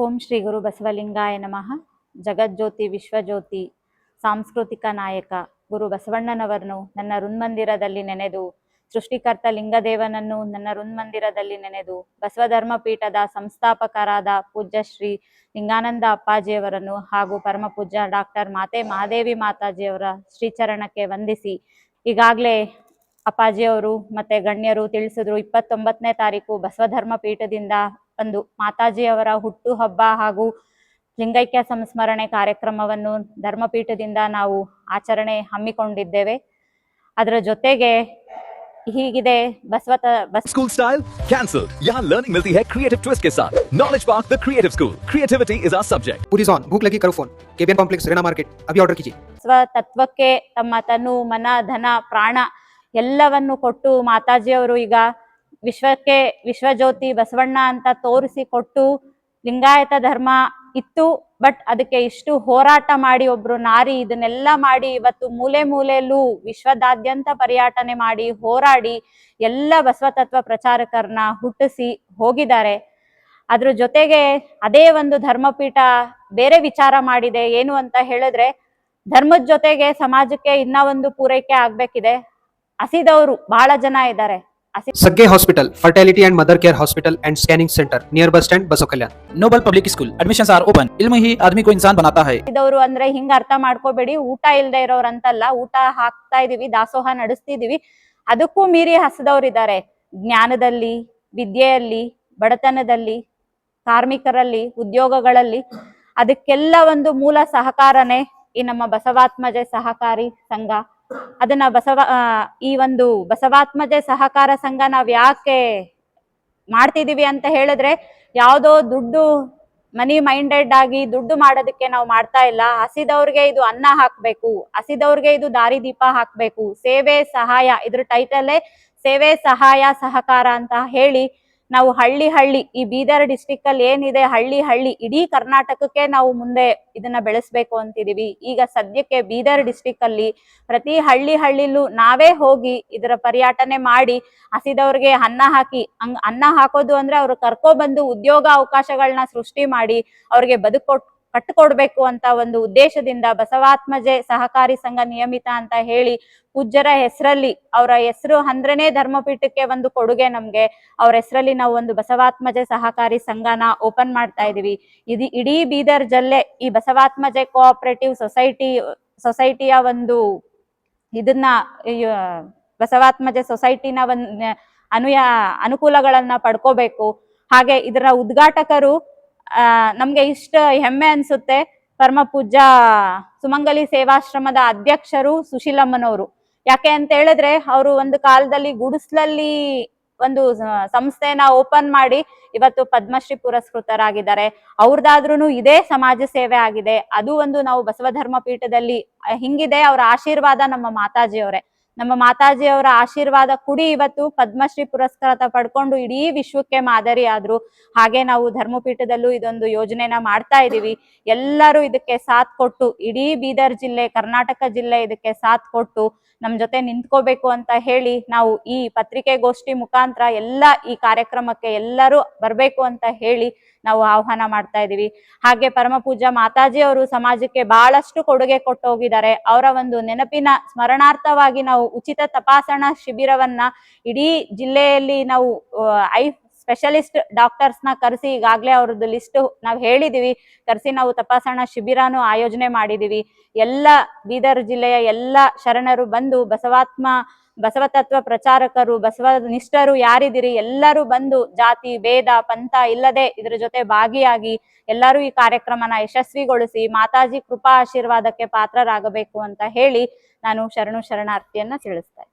ಓಂ ಶ್ರೀ ಗುರು ಬಸವಲಿಂಗಾಯ ನಮಃ. ಜಗಜ್ಯೋತಿ ವಿಶ್ವಜ್ಯೋತಿ ಸಾಂಸ್ಕೃತಿಕ ನಾಯಕ ಗುರು ಬಸವಣ್ಣನವರನ್ನು ನನ್ನ ಋನ್ಮಂದಿರದಲ್ಲಿ ನೆನೆದು, ಸೃಷ್ಟಿಕರ್ತ ಲಿಂಗದೇವನನ್ನು ನನ್ನ ಋನ್ಮಂದಿರದಲ್ಲಿ ನೆನೆದು, ಬಸವಧರ್ಮ ಪೀಠದ ಸಂಸ್ಥಾಪಕರಾದ ಪೂಜ್ಯ ಶ್ರೀ ಲಿಂಗಾನಂದ ಅಪ್ಪಾಜಿಯವರನ್ನು ಹಾಗೂ ಪರಮ ಪೂಜ್ಯ ಡಾಕ್ಟರ್ ಮಾತೆ ಮಹಾದೇವಿ ಮಾತಾಜಿಯವರ ಶ್ರೀಚರಣಕ್ಕೆ ವಂದಿಸಿ, ಈಗಾಗಲೇ ಅಪ್ಪಾಜಿಯವರು ಮತ್ತೆ ಗಣ್ಯರು ತಿಳಿಸಿದ್ರು, 29ನೇ ತಾರೀಕು ಬಸವಧರ್ಮ ಪೀಠದಿಂದ ಒಂದು ಮಾತಾಜಿಯವರ ಹುಟ್ಟು ಹಬ್ಬ ಹಾಗೂ ಲಿಂಗೈಕ್ಯ ಸಂಸ್ಮರಣೆ ಕಾರ್ಯಕ್ರಮವನ್ನು ಧರ್ಮಪೀಠದಿಂದ ನಾವು ಆಚರಣೆ ಹಮ್ಮಿಕೊಂಡಿದ್ದೇವೆ. ಅದರ ಜೊತೆಗೆ ಹೀಗಿದೆ स्कूल स्टाइल कैंसिल। यहाँ लर्निंग मिलती है क्रिएटिव ट्विस्ट के साथ। Knowledge park the creative school, creativity is our subject. पूरी ऑन भूख लगी करो फोन, केबियन कॉम्प्लेक्स रेना मार्केट अभी ऑर्डर कीजिए। ಸ್ವತತ್ವಕ್ಕೆ ತಮ್ಮ ತನು ಮನ ಧನ ಪ್ರಾಣ ಎಲ್ಲವನ್ನು ಕೊಟ್ಟು ಮಾತಾಜಿಯವರು ಈಗ ವಿಶ್ವಕ್ಕೆ ವಿಶ್ವಜ್ಯೋತಿ ಬಸವಣ್ಣ ಅಂತ ತೋರಿಸಿ ಕೊಟ್ಟು, ಲಿಂಗಾಯತ ಧರ್ಮ ಇತ್ತು ಬಟ್ ಅದಕ್ಕೆ ಇಷ್ಟು ಹೋರಾಟ ಮಾಡಿ ಒಬ್ರು ನಾರಿ ಇದನ್ನೆಲ್ಲ ಮಾಡಿ ಇವತ್ತು ಮೂಲೆ ಮೂಲೆಯಲ್ಲೂ ವಿಶ್ವದಾದ್ಯಂತ ಪರ್ಯಟನೆ ಮಾಡಿ ಹೋರಾಡಿ ಎಲ್ಲ ಬಸವತತ್ವ ಪ್ರಚಾರಕರನ್ನ ಹುಟ್ಟಿಸಿ ಹೋಗಿದ್ದಾರೆ. ಅದ್ರ ಜೊತೆಗೆ ಅದೇ ಒಂದು ಧರ್ಮಪೀಠ ಬೇರೆ ವಿಚಾರ ಮಾಡಿದೆ. ಏನು ಅಂತ ಹೇಳಿದ್ರೆ, ಧರ್ಮದ ಜೊತೆಗೆ ಸಮಾಜಕ್ಕೆ ಇನ್ನ ಒಂದು ಪೂರೈಕೆ ಆಗ್ಬೇಕಿದೆ. ಹಸಿದವರು ಬಹಳ ಜನ ಇದ್ದಾರೆ. Sagge hospital, fertility and mother care hospital and scanning centre near bus stand Basavakalyan. Noble public school, admissions are open. इल्म ही आदमी को इंसान बनाता है। ಹಸಿದವರು ಅಂದ್ರೆ ಹಿಂಗ ಅರ್ಥ ಮಾಡ್ಕೋಬೇಡಿ, ಊಟ ಇಲ್ದೆ ಇರೋರಂತಲ್ಲ, ಊಟ ಹಾಕ್ತಾ ಇದೀವಿ, ದಾಸೋಹ ನಡೆಸ್ತಿದೀವಿ. ಅದಕ್ಕೂ ಮೀರಿ ಹಸಿದವರಿದ್ದಾರೆ. ಜ್ಞಾನದಲ್ಲಿ, ವಿದ್ಯೆಯಲ್ಲಿ, ಬಡತನದಲ್ಲಿ, ಕಾರ್ಮಿಕರಲ್ಲಿ, ಉದ್ಯೋಗಗಳಲ್ಲಿ. ಅದಕ್ಕೆಲ್ಲ ಒಂದು ಮೂಲ ಸಹಕಾರನೇ ಈ ನಮ್ಮ ಬಸವಾತ್ಮಜೆ ಸಹಕಾರಿ ಸಂಘ. ಅದನ್ನ ಈ ಒಂದು ಬಸವಾತ್ಮಜೆ ಸಹಕಾರ ಸಂಘ ನಾವ್ ಯಾಕೆ ಮಾಡ್ತಿದೀವಿ ಅಂತ ಹೇಳಿದ್ರೆ, ಯಾವ್ದೋ ದುಡ್ಡು ಮನಿ ಮೈಂಡೆಡ್ ಆಗಿ ದುಡ್ಡು ಮಾಡೋದಕ್ಕೆ ನಾವು ಮಾಡ್ತಾ ಇಲ್ಲ. ಹಸಿದವ್ರಿಗೆ ಇದು ಅನ್ನ ಹಾಕ್ಬೇಕು, ಹಸಿದವ್ರಿಗೆ ಇದು ದಾರಿ ದೀಪ ಹಾಕ್ಬೇಕು, ಸೇವೆ ಸಹಾಯ, ಇದ್ರ ಟೈಟಲ್ಲೇ ಸೇವೆ ಸಹಾಯ ಸಹಕಾರ ಅಂತ ಹೇಳಿ ನಾವು ಹಳ್ಳಿ ಈ ಬೀದರ್ ಡಿಸ್ಟಿಕ್ ಅಲ್ಲಿ ಏನಿದೆ ಹಳ್ಳಿ ಇಡೀ ಕರ್ನಾಟಕಕ್ಕೆ ನಾವು ಮುಂದೆ ಇದನ್ನ ಬೆಳೆಸ್ಬೇಕು ಅಂತಿದೀವಿ. ಈಗ ಸದ್ಯಕ್ಕೆ ಬೀದರ್ ಡಿಸ್ಟಿಕ್ ಅಲ್ಲಿ ಪ್ರತಿ ಹಳ್ಳಿಲೂ ನಾವೇ ಹೋಗಿ ಇದರ ಪರ್ಯಟನೆ ಮಾಡಿ ಹಸಿದವ್ರಿಗೆ ಅನ್ನ ಹಾಕಿ, ಅನ್ನ ಹಾಕೋದು ಅಂದ್ರೆ ಅವ್ರು ಕರ್ಕೊ ಬಂದು ಉದ್ಯೋಗ ಅವಕಾಶಗಳನ್ನ ಸೃಷ್ಟಿ ಮಾಡಿ ಅವ್ರಿಗೆ ಕಟ್ಟಿಕೊಡ್ಬೇಕು ಅಂತ ಒಂದು ಉದ್ದೇಶದಿಂದ ಬಸವಾತ್ಮಜೆ ಸಹಕಾರಿ ಸಂಘ ನಿಯಮಿತ ಅಂತ ಹೇಳಿ ಪೂಜ್ಯರ ಹೆಸರಲ್ಲಿ, ಅವರ ಹೆಸರು ಅಂದ್ರೇನೆ ಧರ್ಮಪೀಠಕ್ಕೆ ಒಂದು ಕೊಡುಗೆ ನಮ್ಗೆ. ಅವ್ರ ಹೆಸರಲ್ಲಿ ನಾವು ಒಂದು ಬಸವಾತ್ಮಜೆ ಸಹಕಾರಿ ಸಂಘನ ಓಪನ್ ಮಾಡ್ತಾ ಇದೀವಿ. ಇಡೀ ಬೀದರ್ ಜಿಲ್ಲೆ ಈ ಬಸವಾತ್ಮಜೆ ಕೋಆಪರೇಟಿವ್ ಸೊಸೈಟಿಯ ಒಂದು ಇದನ್ನ ಬಸವಾತ್ಮಜೆ ಸೊಸೈಟಿನ ಒಂದು ಅನುಕೂಲಗಳನ್ನ ಪಡ್ಕೋಬೇಕು. ಹಾಗೆ ಇದರ ಉದ್ಘಾಟಕರು ನಮ್ಗೆ ಇಷ್ಟ ಹೆಮ್ಮೆ ಅನ್ಸುತ್ತೆ, ಪರಮ ಪೂಜ್ಯ ಸುಮಂಗಲಿ ಸೇವಾಶ್ರಮದ ಅಧ್ಯಕ್ಷರು ಸುಶೀಲಮ್ಮನವರು. ಯಾಕೆ ಅಂತ ಹೇಳಿದ್ರೆ, ಅವರು ಒಂದು ಕಾಲದಲ್ಲಿ ಗುಡಿಸ್ಲಲ್ಲಿ ಒಂದು ಸಂಸ್ಥೆನ ಓಪನ್ ಮಾಡಿ ಇವತ್ತು ಪದ್ಮಶ್ರೀ ಪುರಸ್ಕೃತರಾಗಿದ್ದಾರೆ. ಅವ್ರದಾದ್ರೂ ಇದೇ ಸಮಾಜ ಸೇವೆ ಆಗಿದೆ. ಅದು ಒಂದು ನಾವು ಬಸವ ಧರ್ಮ ಪೀಠದಲ್ಲಿ ಹಿಂಗಿದೆ. ಅವರ ಆಶೀರ್ವಾದ ನಮ್ಮ ಮಾತಾಜಿಯವರ ಆಶೀರ್ವಾದ ಕುಡಿ ಇವತ್ತು ಪದ್ಮಶ್ರೀ ಪುರಸ್ಕಾರ ಪಡ್ಕೊಂಡು ಇಡೀ ವಿಶ್ವಕ್ಕೆ ಮಾದರಿ ಆದ್ರು. ಹಾಗೆ ನಾವು ಧರ್ಮಪೀಠದಲ್ಲೂ ಇದೊಂದು ಯೋಜನೆನ ಮಾಡ್ತಾ ಇದೀವಿ. ಎಲ್ಲರೂ ಇದಕ್ಕೆ ಸಾಥ್ ಕೊಟ್ಟು, ಇಡೀ ಬೀದರ್ ಜಿಲ್ಲೆ, ಕರ್ನಾಟಕ ಜಿಲ್ಲೆ ಇದಕ್ಕೆ ಸಾಥ್ ಕೊಟ್ಟು ನಮ್ ಜೊತೆ ನಿಂತ್ಕೋಬೇಕು ಅಂತ ಹೇಳಿ ನಾವು ಈ ಪತ್ರಿಕೆಗೋಷ್ಠಿ ಮುಖಾಂತರ ಈ ಕಾರ್ಯಕ್ರಮಕ್ಕೆ ಎಲ್ಲರೂ ಬರ್ಬೇಕು ಅಂತ ಹೇಳಿ ನಾವು ಆಹ್ವಾನ ಮಾಡ್ತಾ ಇದೀವಿ. ಹಾಗೆ ಪರಮ ಪೂಜ್ಯ ಮಾತಾಜಿ ಅವರು ಸಮಾಜಕ್ಕೆ ಬಹಳಷ್ಟು ಕೊಡುಗೆ ಕೊಟ್ಟು ಹೋಗಿದ್ದಾರೆ. ಅವರ ಒಂದು ನೆನಪಿನ ಸ್ಮರಣಾರ್ಥವಾಗಿ ನಾವು ಉಚಿತ ತಪಾಸಣಾ ಶಿಬಿರವನ್ನ ಇಡೀ ಜಿಲ್ಲೆಯಲ್ಲಿ ನಾವು ಸ್ಪೆಷಲಿಸ್ಟ್ ಡಾಕ್ಟರ್ಸ್ ನ ಕರೆಸಿ, ಈಗಾಗಲೇ ಅವ್ರದ್ದು ಲಿಸ್ಟ್ ನಾವು ಹೇಳಿದೀವಿ, ಕರೆಸಿ ನಾವು ತಪಾಸಣಾ ಶಿಬಿರನು ಆಯೋಜನೆ ಮಾಡಿದೀವಿ. ಎಲ್ಲ ಬೀದರ್ ಜಿಲ್ಲೆಯ ಎಲ್ಲ ಶರಣರು ಬಂದು ಬಸವತತ್ವ ಪ್ರಚಾರಕರು, ಬಸವನಿಷ್ಠರು ಯಾರಿದಿರಿ ಎಲ್ಲರೂ ಬಂದು ಜಾತಿ ಭೇದ ಪಂಥ ಇಲ್ಲದೆ ಇದ್ರ ಜೊತೆ ಭಾಗಿಯಾಗಿ ಎಲ್ಲರೂ ಈ ಕಾರ್ಯಕ್ರಮನ ಯಶಸ್ವಿಗೊಳಿಸಿ ಮಾತಾಜಿ ಕೃಪಾ ಆಶೀರ್ವಾದಕ್ಕೆ ಪಾತ್ರರಾಗಬೇಕು ಅಂತ ಹೇಳಿ ನಾನು ಶರಣಾರ್ಥಿಯನ್ನ ತಿಳಿಸ್ತಾ